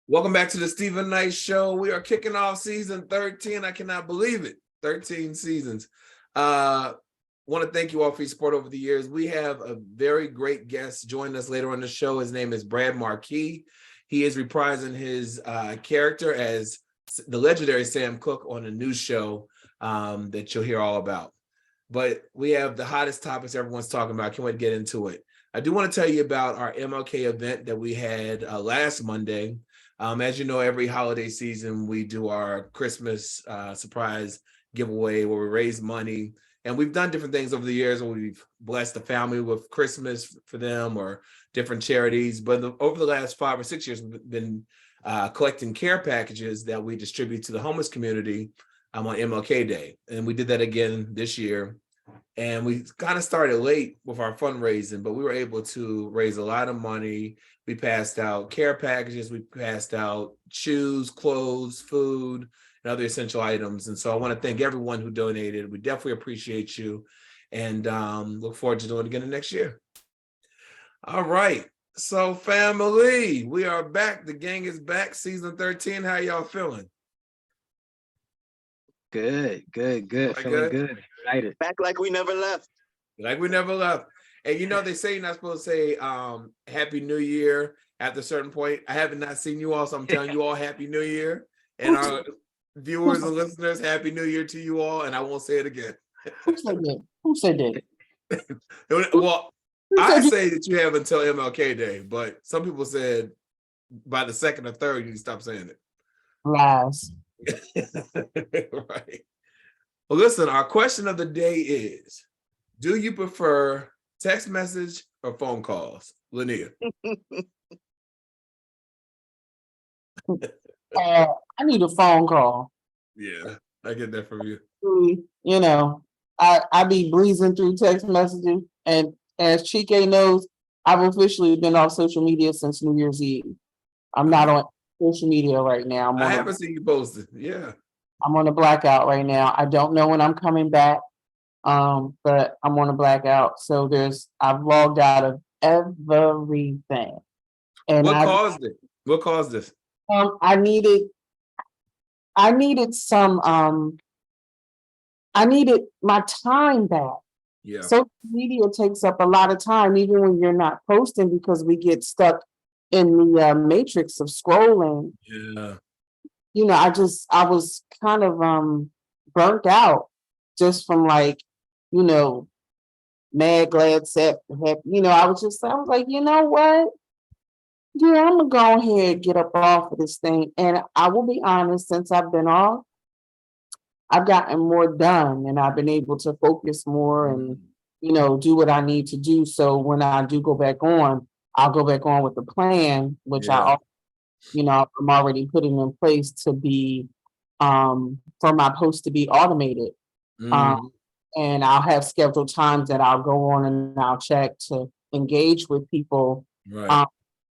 Welcome back to the Stephen Knight Show. We are kicking off season 13. I cannot believe it. 13 seasons. Want to thank you all for your support over the years. We have a very great guest joining us later on the show. His name is Brad Marquis. He is reprising his character as the legendary Sam Cooke on a new show that you'll hear all about. But we have the hottest topics everyone's talking about. Can't wait to get into it. I do want to tell you about our MLK event that we had last Monday. As you know, every holiday season, we do our Christmas surprise giveaway where we raise money. And we've done different things over the years where we've blessed the family with Christmas for them or different charities. But over the last 5 or 6 years, we've been collecting care packages that we distribute to the homeless community on MLK Day. And we did that again this year. And we kind of started late with our fundraising, but we were able to raise a lot of money. We passed out care packages. We passed out shoes, clothes, food, and other essential items. And so I want to thank everyone who donated. We definitely appreciate you and look forward to doing it again next year. All right. So family, we are back. The gang is back. Season 13. How y'all feeling? Good. Feeling good. Excited. Back like we never left. Like we never left. And you know, they say you're not supposed to say Happy New Year at a certain point. I haven't not seen you all, so I'm telling you all Happy New Year. And our viewers and listeners, Happy New Year to you all. And I won't say it again. Who said that? Well, I say that you have until MLK Day, but some people said by the second or third, you need to stop saying it. Lies. Right. Well, listen, our question of the day is, do you prefer text message or phone calls? Lynia. I need a phone call. Yeah, I get that from you. You know, I be breezing through text messaging, and as Chike knows, I've officially been off social media since New Year's Eve. I'm not on social media right now. I haven't seen you posted. Yeah. I'm on a blackout right now. I don't know when I'm coming back, but I'm on a blackout. So I've logged out of everything. And what caused it? What caused this? I needed my time back. Yeah. Social media takes up a lot of time, even when you're not posting, because we get stuck in the matrix of scrolling. Yeah. You know, I was kind of burnt out just from mad, glad, sad, happy. I was like, you know what? Yeah, I'm gonna go ahead and get up off of this thing. And I will be honest, since I've been off, I've gotten more done and I've been able to focus more and, do what I need to do. So when I do go back on, I'll go back on with the plan, which I'm already putting in place to be, for my post to be automated. And I'll have scheduled times that I'll go on and I'll check to engage with people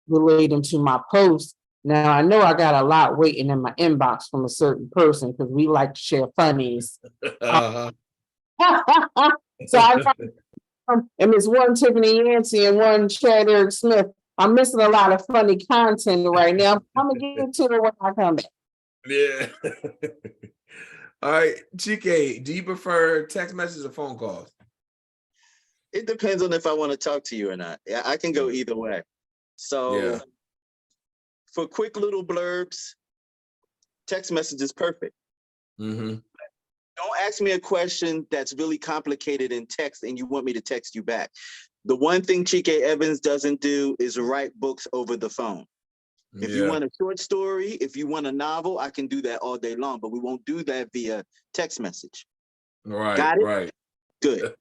relating to my post. Now, I know I got a lot waiting in my inbox from a certain person because we like to share funnies. So and there's one Tiffany Yancey and one Chad Eric Smith. I'm missing a lot of funny content right now. I'm going to get to it when I come back. Yeah. All right, Chike, do you prefer text messages or phone calls? It depends on if I want to talk to you or not. Yeah, I can go either way. So for quick little blurbs, text message is perfect. Mm-hmm. Don't ask me a question that's really complicated in text and you want me to text you back. The one thing Chike Evans doesn't do is write books over the phone. If you want a short story, if you want a novel, I can do that all day long, but we won't do that via text message. Right. Got it? Right. Good.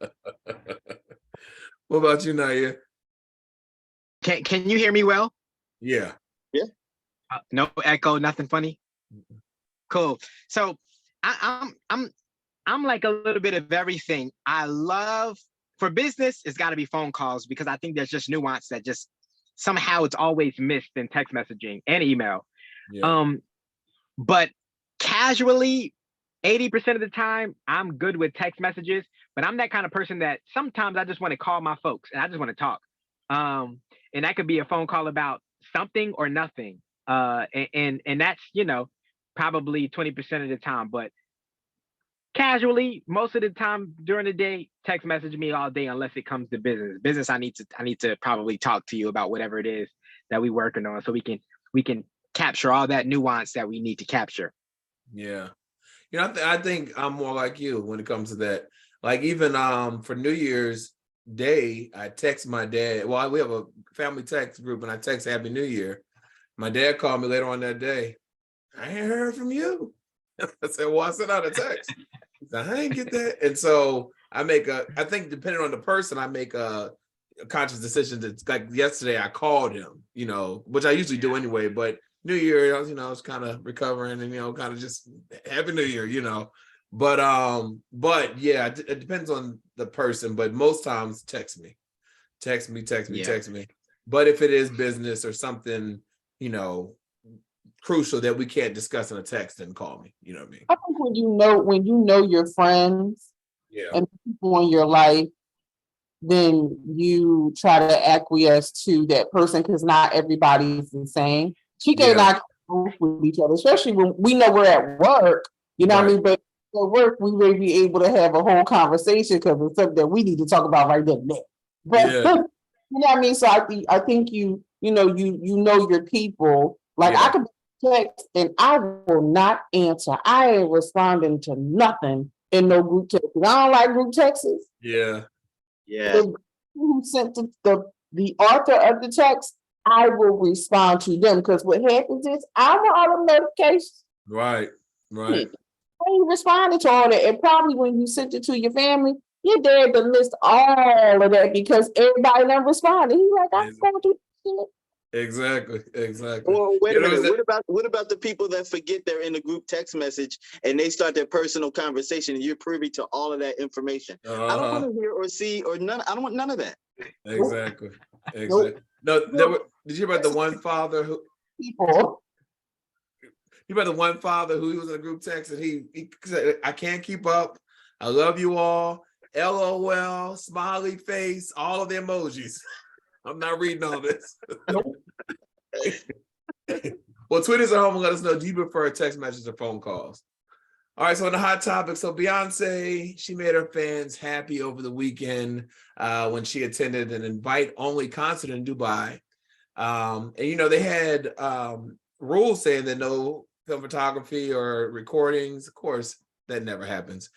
What about you, Nayyir? Can you hear me well? Yeah. Yeah. No echo, nothing funny. Cool. So I'm like a little bit of everything. I love, for business, it's got to be phone calls because I think there's just nuance that just somehow it's always missed in text messaging and email. Yeah. But casually, 80% of the time, I'm good with text messages, but I'm that kind of person that sometimes I just want to call my folks and I just want to talk. And that could be a phone call about something or nothing. And that's, you know, probably 20% of the time, but casually, most of the time during the day, text message me all day unless it comes to business. I need to probably talk to you about whatever it is that we working on, so we can capture all that nuance that we need to capture. Yeah. You know, I think I'm more like you when it comes to that. Like even for New Year's Day, I text my dad. Well, we have a family text group, and I text Happy New Year. My dad called me later on that day. I ain't heard from you. I said, well, I sent out a text. He said, I ain't get that. And so I think depending on the person, I make a conscious decision. That, like yesterday, I called him, you know, which I usually do anyway, but New Year, I was kind of recovering and, kind of just Happy New Year, But yeah, it depends on the person, but most times text me. But if it is business or something, crucial that we can't discuss in a text, then call me. You know what I mean? I think when you know your friends and people in your life, then you try to acquiesce to that person because not everybody's the same. Chike and I work with each other, especially when we know we're at work, you know what I mean? But at work, we may be able to have a whole conversation because it's something that we need to talk about right then and there. But you know what I mean? So I think you know your people. Like I could text and I will not answer. I ain't responding to nothing in no group text. I don't like group texts. Yeah. The who sent the author of the text, I will respond to them because what happens is I want all the notifications. Right. I ain't responding to all that, and probably when you sent it to your family, your dad to list all of that because everybody done responded. He's like, I'm going to do shit. Exactly. Well, wait a minute. What about the people that forget they're in the group text message and they start their personal conversation and you're privy to all of that information? I don't want to hear or see or none. I don't want none of that. Exactly. No, did you hear about the one father who? People. You about the one father who was in a group text and he said, I can't keep up. I love you all. LOL, smiley face, all of the emojis. I'm not reading all this. Well, tweet us at home and let us know, do you prefer text messages or phone calls? All right, so on the hot topic, so Beyonce, she made her fans happy over the weekend when she attended an invite-only concert in Dubai. And, they had rules saying that no film photography or recordings. Of course, that never happens.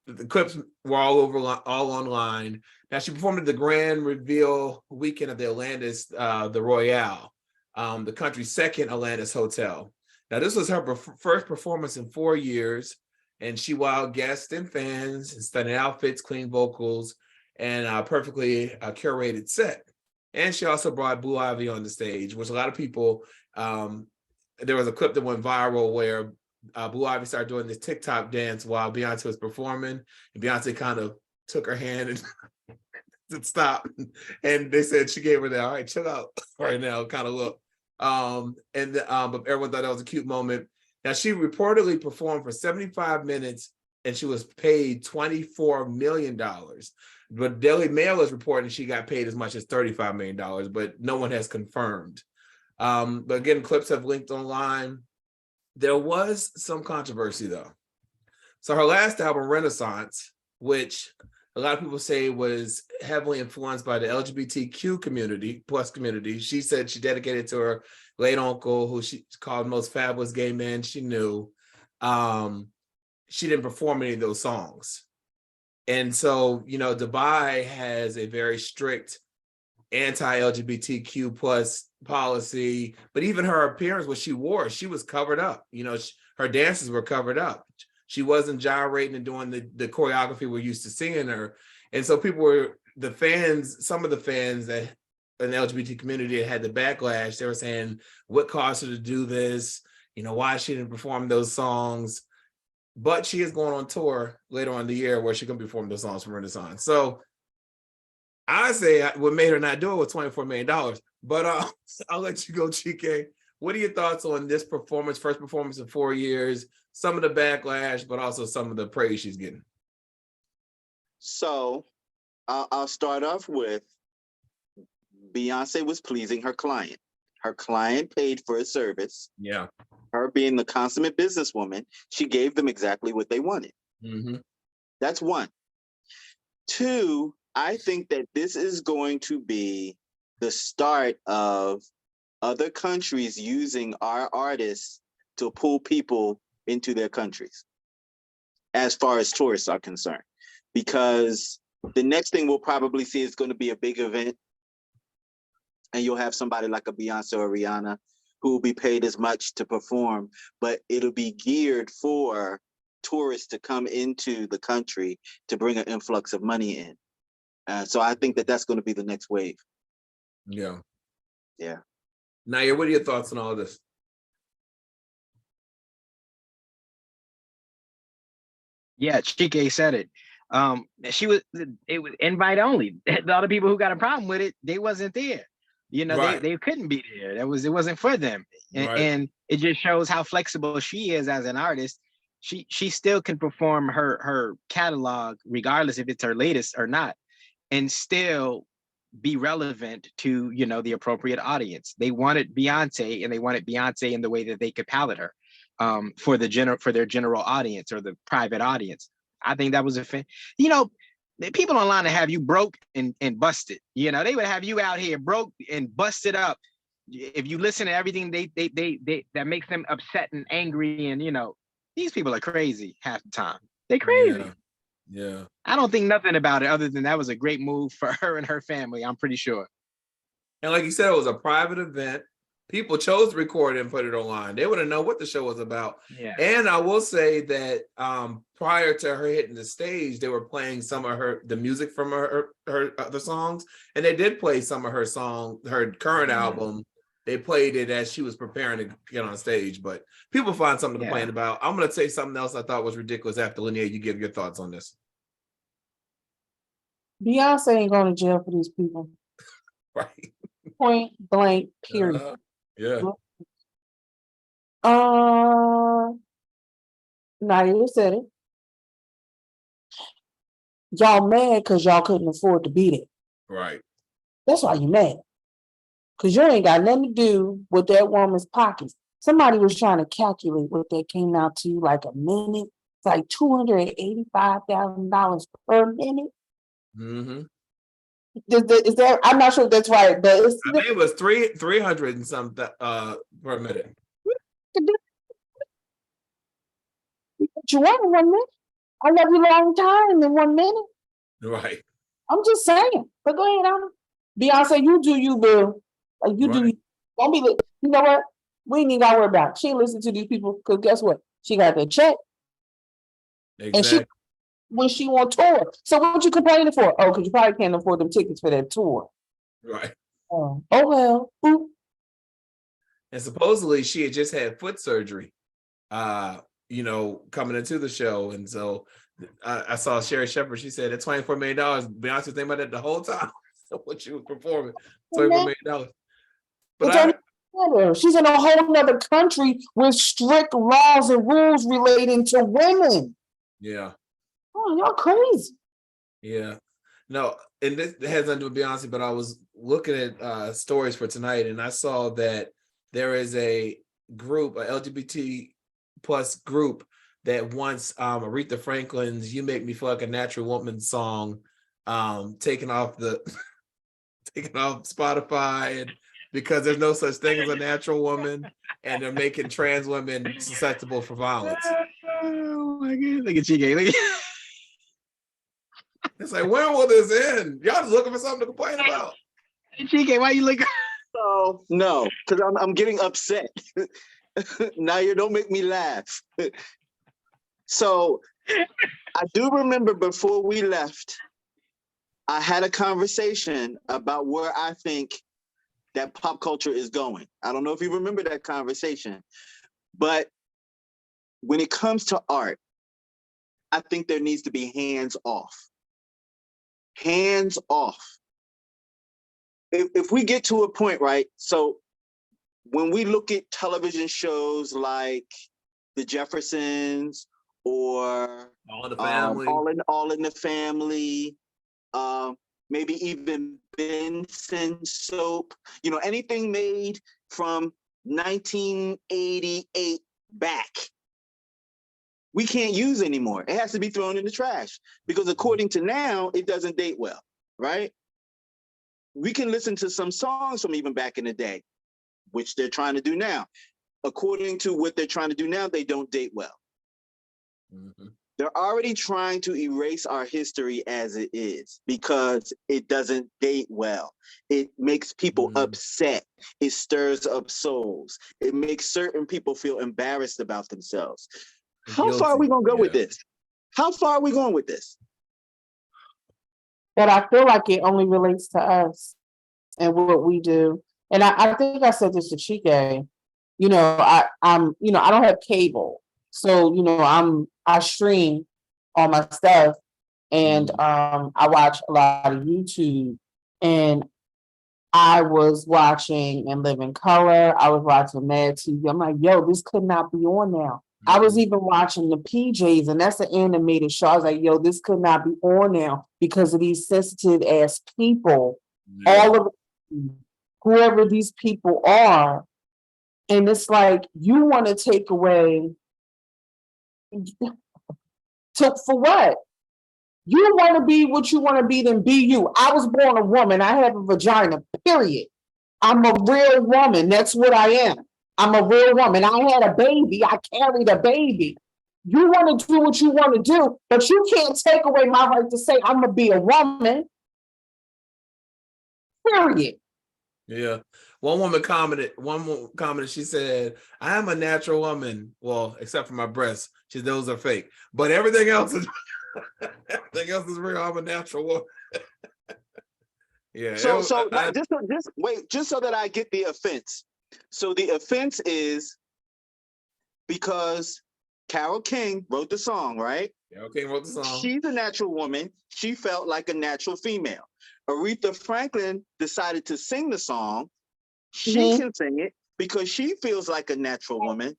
The clips were all online. Now, she performed at the grand reveal weekend of the Atlantis, the Royale, the country's second Atlantis hotel. Now, this was her first performance in 4 years, and she wowed guests and fans in stunning outfits, clean vocals, and a perfectly curated set. And she also brought Blue Ivy on the stage, which a lot of people, there was a clip that went viral where Blue Ivy started doing this TikTok dance while Beyonce was performing, and Beyonce kind of took her hand and stop, and they said she gave her that, all right, chill out right now kind of look. But everyone thought that was a cute moment. Now, she reportedly performed for 75 minutes and she was paid $24 million. But Daily Mail is reporting she got paid as much as $35 million, but no one has confirmed. But again, clips have linked online. There was some controversy though. So her last album, Renaissance, which a lot of people say was heavily influenced by the LGBTQ community, plus community. She said she dedicated to her late uncle, who she called the most fabulous gay man she knew. She didn't perform any of those songs. And so, Dubai has a very strict anti-LGBTQ plus policy, but even her appearance, what she wore, she was covered up. Her dances were covered up. She wasn't gyrating and doing the choreography we're used to seeing her. And so some of the fans that in the LGBT community had the backlash, they were saying, what caused her to do this? Why she didn't perform those songs? But she is going on tour later on in the year where she can perform those songs from Renaissance. So I say what made her not do it was $24 million. But I'll let you go, Chike. What are your thoughts on this performance, first performance in 4 years, some of the backlash, but also some of the praise she's getting? So I'll start off with Beyonce was pleasing her client. Her client paid for a service. Yeah. Her being the consummate businesswoman, she gave them exactly what they wanted. Mm-hmm. That's one. Two, I think that this is going to be the start of other countries using our artists to pull people into their countries, as far as tourists are concerned. Because the next thing we'll probably see is going to be a big event, and you'll have somebody like a Beyonce or Rihanna who will be paid as much to perform, but it'll be geared for tourists to come into the country to bring an influx of money in. So I think that that's going to be the next wave. Yeah. Yeah. Nayyir, what are your thoughts on all this? Yeah, Chike said it. It was invite only. The other people who got a problem with it, they wasn't there. You know, Right. they couldn't be there. It wasn't for them. Right. And it just shows how flexible she is as an artist. She still can perform her catalog, regardless if it's her latest or not, and still be relevant to, you know, the appropriate audience. They wanted Beyonce, and they wanted Beyonce in the way that they could palette her for their general audience or the private audience. I think that was you know, the people online that have you broke and busted. You know, they would have you out here broke and busted up. If you listen to everything they that makes them upset and angry, and you know, these people are crazy half the time. They're crazy. Yeah. I don't think nothing about it other than that was a great move for her and her family. I'm pretty sure. And like you said, it was a private event. People chose to record it and put it online. They wouldn't know what the show was about. Yeah. And I will say that prior to her hitting the stage, they were playing some of the music from her other songs, and they did play some of her current album. They played it as she was preparing to get on stage. But people find something to complain about. I'm going to say something else I thought was ridiculous after Lynia. You give your thoughts on this. Beyonce ain't going to jail for these people. Right. Point blank, period. Yeah. Nayyir said it. Y'all mad because y'all couldn't afford to be there. Right. That's why you mad. Because you ain't got nothing to do with that woman's pockets. Somebody was trying to calculate what that came out to, like a minute. It's like $285,000 per minute. Mm-hmm. Is that? I'm not sure if that's right, but it's, I think it was 300 and something per minute. You want in 1 minute? I love you long time in 1 minute. Right. I'm just saying. But go ahead, Beyonce, you do you, boo. Like you do. Don't be. You know what? We ain't even got to worry about it. She ain't listen to these people because guess what? She got that check. Exactly. And she when she on tour. So what you complaining for? Oh, because you probably can't afford them tickets for that tour. Right. Oh well. Boop. And supposedly she had just had foot surgery, you know, coming into the show. And so I saw Sherry Shepherd. She said at $24 million, Beyonce was thinking about that the whole time when she was performing. $24 million. But she's in a whole nother country with strict laws and rules relating to women. Yeah. Oh, y'all crazy. Yeah. No, and this has nothing to do with Beyonce, but I was looking at stories for tonight, and I saw that there is a group, a LGBT plus group that wants Aretha Franklin's "You Make Me Feel Like a Natural Woman" song taken off Spotify, and because there's no such thing as a natural woman, and they're making trans women susceptible for violence. Oh my God! Look at Chike. Look at. It's like, when will this end? Y'all just looking for something to complain about. Hey, Chike, why you looking? So no, because I'm getting upset. Nayyir, don't make me laugh. So I do remember before we left, I had a conversation about where I think that pop culture is going. I don't know if you remember that conversation, but when it comes to art, I think there needs to be hands off. Hands off. If we get to a point, right? So when we look at television shows like The Jeffersons or All in the Family, All in the Family, maybe even Benson Soap, you know, anything made from 1988 back. We can't use anymore. It has to be thrown in the trash because according to now, it doesn't date well, right? We can listen to some songs from even back in the day, which they're trying to do now. According to what they're trying to do now, they don't date well. Mm-hmm. They're already trying to erase our history as it is because it doesn't date well. It makes people upset. It stirs up souls. It makes certain people feel embarrassed about themselves. How far are we going to go with this? How far are we going with this? But I feel like it only relates to us and what we do. And I think I said this to Chike. You know, I'm I don't have cable. So, I stream all my stuff and I watch a lot of YouTube, and I was watching In Living Color. I was watching Mad TV. I'm like, yo, this could not be on now. I was even watching the PJs, and that's an animated show. I was like, yo, this could not be on now because of these sensitive ass people, all of whoever these people are. And it's like, you want to take away for what? You want to be what you want to be, then be you. I was born a woman. I have a vagina, period. I'm a real woman. That's what I am. I'm a real woman. I had a baby. I carried a baby. You want to do what you want to do, but you can't take away my right to say I'm going to be a woman. Period. Yeah. One woman commented, she said, I am a natural woman. Well, except for my breasts. She said, those are fake. But everything else is real. I'm a natural woman. Yeah. So just so that I get the offense. So the offense is because Carole King wrote the song, right? Carole King wrote the song. She's a natural woman. She felt like a natural female. Aretha Franklin decided to sing the song. She can sing it because she feels like a natural woman.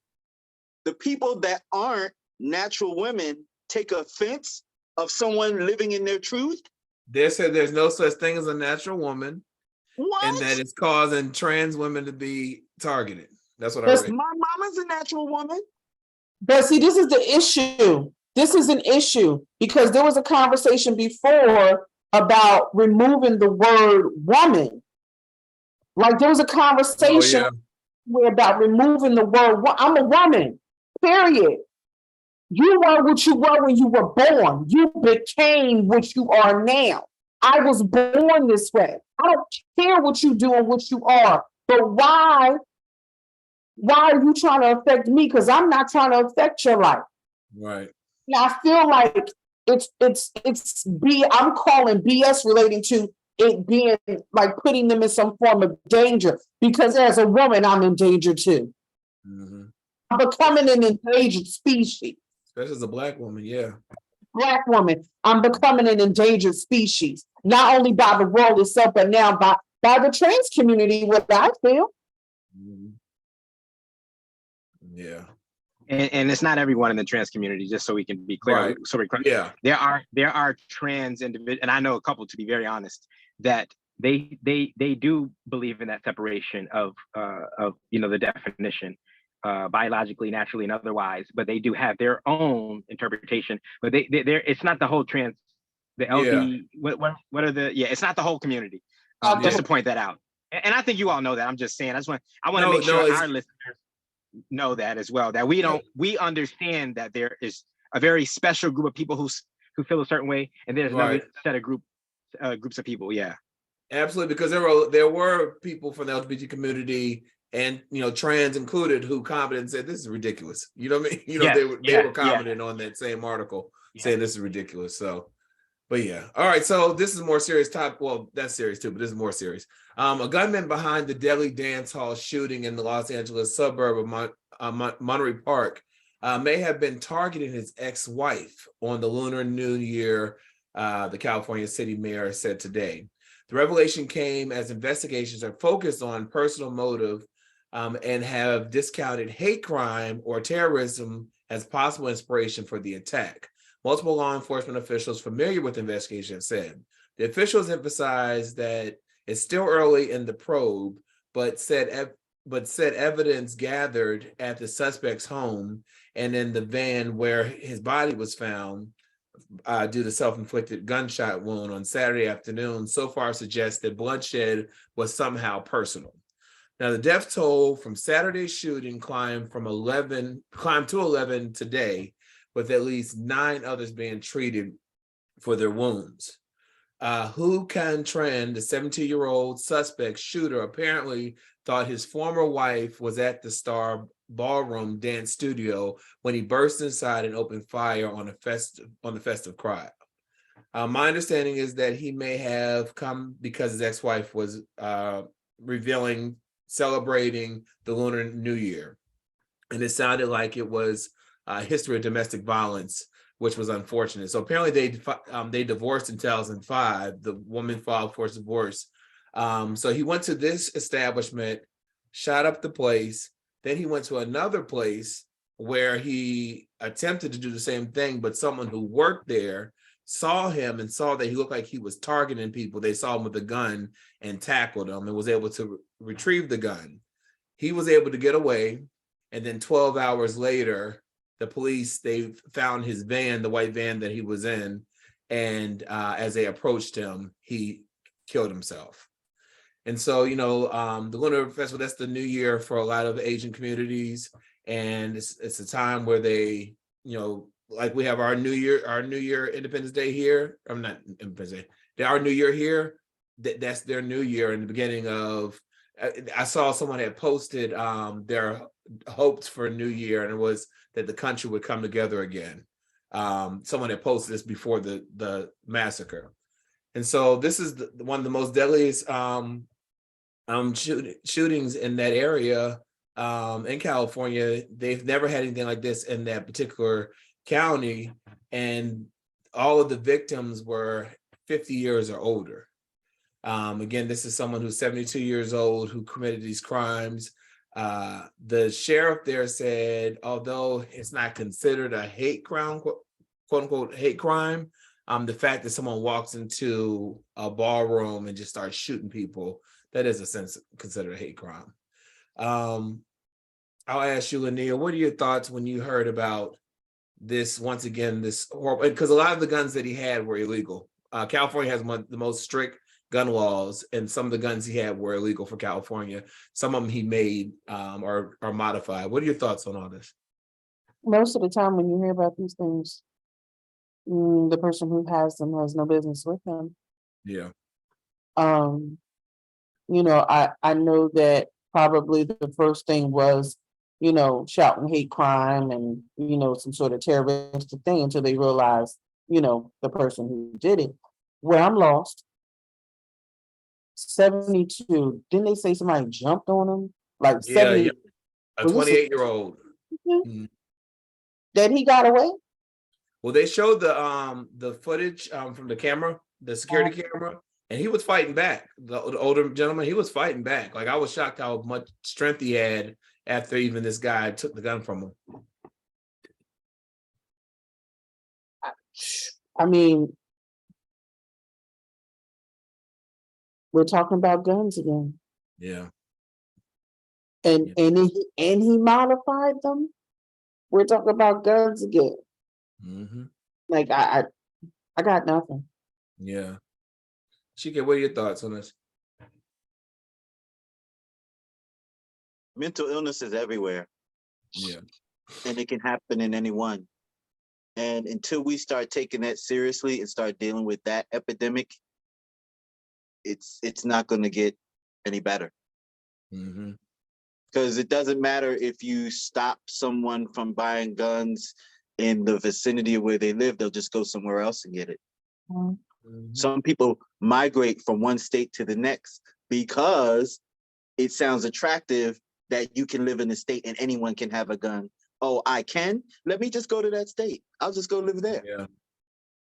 The people that aren't natural women take offense of someone living in their truth. They said there's no such thing as a natural woman. What? And that it's causing trans women to be targeted. That's what I read. My mama's a natural woman. But see, this is the issue. This is an issue because there was a conversation before about removing the word woman. Like there was a conversation about removing the word. I'm a woman, period. You were what you were when you were born. You became what you are now. I was born this way. I don't care what you do and what you are. But why are you trying to affect me? Because I'm not trying to affect your life. Right. Now I feel like I'm calling BS relating to it being like putting them in some form of danger. Because as a woman, I'm in danger too. Mm-hmm. I'm becoming an endangered species. Especially as a Black woman, yeah. Black woman, I'm becoming an endangered species, not only by the world itself, but now by the trans community, what I feel. Yeah. And it's not everyone in the trans community, just so we can be clear. Right. So yeah. There are trans individuals, and I know a couple, to be very honest, that they do believe in that separation of the definition. Biologically, naturally, and otherwise, but they do have their own interpretation. But it's not the whole trans, the LD. What are the? Yeah, it's not the whole community. Just to point that out, and I think you all know that. I'm just saying. I want to make sure our listeners know that as well. That we understand that there is a very special group of people who feel a certain way, and there's another set of groups of people. Yeah, absolutely. Because there were people from the LGBT community, and trans included, who commented and said this is ridiculous. You know what I mean? They were commenting on that same article saying this is ridiculous. So, but yeah. All right. So this is a more serious topic. Well, that's serious too, but this is more serious. A gunman behind the deadly dance hall shooting in the Los Angeles suburb of Monterey Park may have been targeting his ex-wife on the Lunar New Year, the California city mayor said today. The revelation came as investigations are focused on personal motive and have discounted hate crime or terrorism as possible inspiration for the attack. Multiple law enforcement officials familiar with the investigation have said. The officials emphasized that it's still early in the probe, but said said evidence gathered at the suspect's home and in the van where his body was found due to self-inflicted gunshot wound on Saturday afternoon so far suggests that bloodshed was somehow personal. Now, the death toll from Saturday's shooting climbed to 11 today, with at least 9 others being treated for their wounds. Hu Can Tran, the 17-year-old suspect shooter, apparently thought his former wife was at the Star Ballroom dance studio when he burst inside and opened fire on the festive crowd. My understanding is that he may have come because his ex-wife was celebrating the Lunar New Year, and it sounded like it was a history of domestic violence, which was unfortunate. So apparently they divorced in 2005. The woman filed for divorce. So he went to this establishment, shot up the place. Then he went to another place where he attempted to do the same thing, but someone who worked there saw him and saw that he looked like he was targeting people. They saw him with a gun and tackled him and was able to retrieve the gun. He was able to get away. And then 12 hours later, the police, they found his van, the white van that he was in. And as they approached him, he killed himself. And so, the Lunar Festival, that's the new year for a lot of Asian communities. And it's a time where they, like we have our New Year Independence Day here. I'm not Independence Day. Our New Year here. That's their New Year. In the beginning of, I saw someone had posted their hopes for a new year, and it was that the country would come together again. Someone had posted this before the massacre. And so this is one of the most deadliest shootings in that area in California. They've never had anything like this in that particular county, and all of the victims were 50 years or older. Again, this is someone who's 72 years old who committed these crimes. The sheriff there said, although it's not considered a hate crime, quote unquote hate crime, the fact that someone walks into a ballroom and just starts shooting people, that is a sense considered a hate crime. I'll ask you, Lynia, what are your thoughts when you heard about this, once again, this horrible, because a lot of the guns that he had were illegal. California has the most strict gun laws, and some of the guns he had were illegal for California. Some of them he made or modified. What are your thoughts on all this? Most of the time when you hear about these things, the person who has them has no business with them. Yeah. I know that probably the first thing was, shouting hate crime and, some sort of terroristic thing until they realized, the person who did it. Well, I'm lost. 72. Didn't they say somebody jumped on him? Like 70. Yeah. A 28-year-old. That he got away? Well, they showed the footage from the camera, the security camera, and he was fighting back. The older gentleman, he was fighting back. Like, I was shocked how much strength he had after even this guy took the gun from him. I mean, we're talking about guns again. Yeah. And he modified them. We're talking about guns again. Mm-hmm. Like I got nothing. Yeah. Chike, what are your thoughts on this? Mental illness is everywhere. Yeah. And it can happen in anyone. And until we start taking that seriously and start dealing with that epidemic, it's not going to get any better. Mm-hmm. Because it doesn't matter if you stop someone from buying guns in the vicinity of where they live, they'll just go somewhere else and get it. Mm-hmm. Some people migrate from one state to the next because it sounds attractive that you can live in a state and anyone can have a gun. Oh, I can? Let me just go to that state. I'll just go live there. Yeah.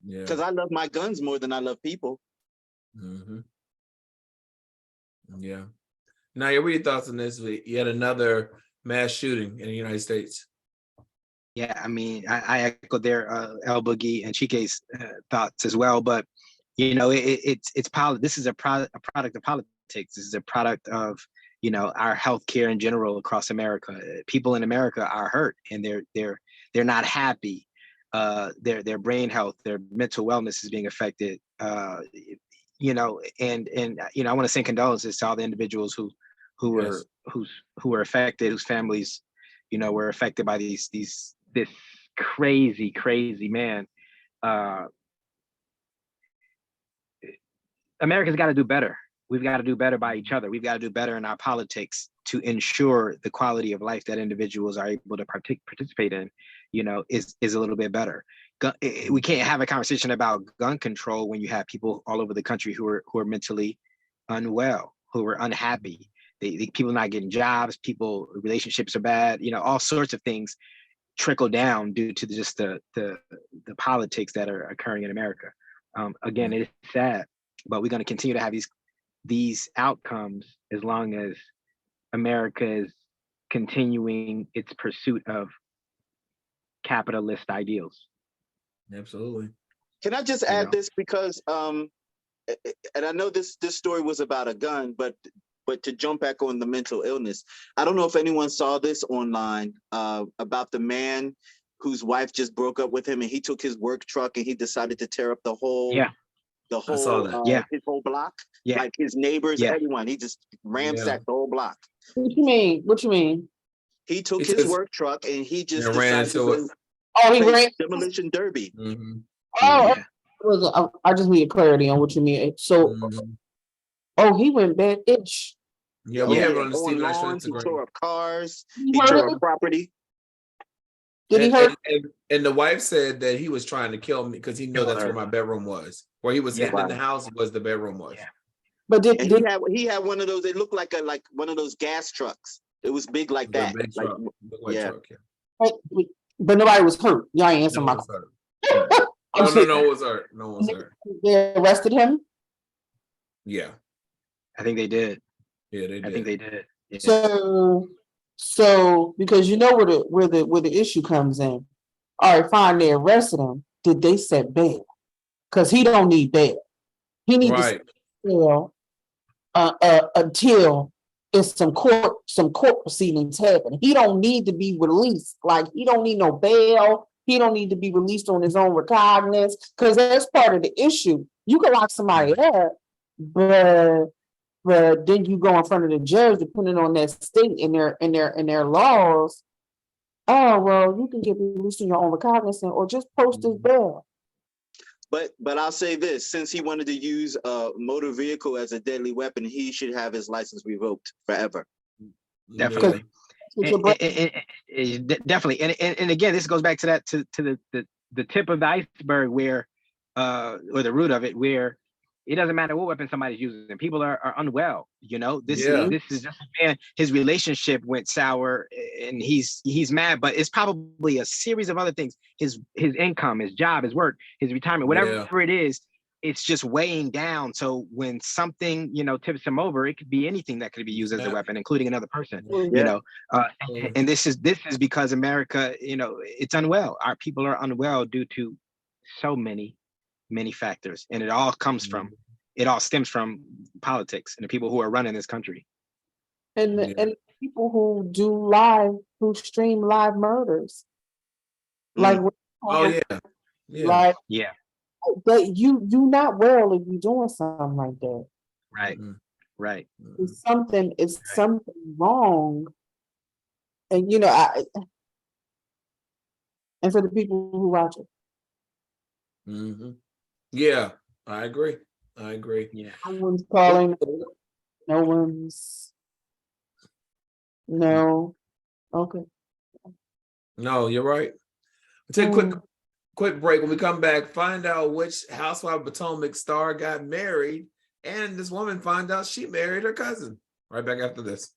Yeah. Because I love my guns more than I love people. Mm-hmm. Yeah. Nayyir, what are your thoughts on this? Yet another mass shooting in the United States. Yeah, I mean, I echo their El Boogie and Chike's thoughts as well. But it's this is a product of politics. This is a product of you know, our healthcare in general across America. People in America are hurt, and they're not happy. Their brain health, their mental wellness is being affected. You know, and you know, I want to send condolences to all the individuals who were affected, whose families, you know, were affected by this crazy man. America's got to do better. We've got to do better by each other. We've got to do better in our politics to ensure the quality of life that individuals are able to participate in, you know, is a little bit better. We can't have a conversation about gun control when you have people all over the country who are mentally unwell, who are unhappy. People not getting jobs, relationships are bad, you know, all sorts of things trickle down due to just the politics that are occurring in America. Again, it is sad, but we're going to continue to have these outcomes as long as America is continuing its pursuit of capitalist ideals. Absolutely. Can I just add this, because and I know this story was about a gun, but to jump back on the mental illness, I don't know if anyone saw this online about the man whose wife just broke up with him, and he took his work truck and he decided to tear up the whole I saw that. his whole block, Yeah. like his neighbors, everyone. He just ransacked the whole block. What you mean? What you mean? He took his work truck and he just ran decided into it. Oh, he ran demolition derby. Mm-hmm. Oh, I just need clarity on what you mean. So, he went bad-ish. Yeah, we have it on the Steve Nash lawns, he Instagram. tore up cars, He he hurt tore him? up property. Did he hurt? And the wife said that he was trying to kill me because he knew that's where my bedroom was. Where he was hidden in the house was the bedroom was. Yeah. But he had one of those. It looked like one of those gas trucks. It was big like that. Big like, truck, big white truck, But nobody was hurt. Y'all ain't answering my question. No one was hurt. No one was hurt. They arrested him? Yeah. I think they did. Yeah, they did. I think they did. Yeah. So because you know where the issue comes in. All right, fine, they arrested him. Did they set bail? Because he don't need bail. He needs to set bail until it's some court proceedings happen. He don't need to be released. Like, he don't need no bail. He don't need to be released on his own recognizance, because that's part of the issue. You can lock somebody up, but then you go in front of the judge, depending on that state and their laws. Oh, well, you can get released on your own recognizance or just post his bail. But I'll say this: since he wanted to use a motor vehicle as a deadly weapon, he should have his license revoked forever. Definitely. Definitely. And again, this goes back to that to the tip of the iceberg where or the root of it, where it doesn't matter what weapon somebody's using. People are unwell, you know. This is just a man, his relationship went sour and he's mad, but it's probably a series of other things. His income, his job, his work, his retirement, whatever it is, it's just weighing down. So when something, you know, tips him over, it could be anything that could be used as a weapon, including another person, you know. And this is because America, you know, it's unwell. Our people are unwell due to so many factors, and it all stems from politics and the people who are running this country. And the people who stream live murders. Like, that you not well if you're doing something like that. Right. It's something wrong. And you know, and for the people who watch it. Mm-hmm. Yeah, I agree. Yeah. No one's calling. No. Okay. No, you're right. We'll take a quick break. When we come back, find out which Housewife of Potomac star got married, and this woman find out she married her cousin. Right back after this.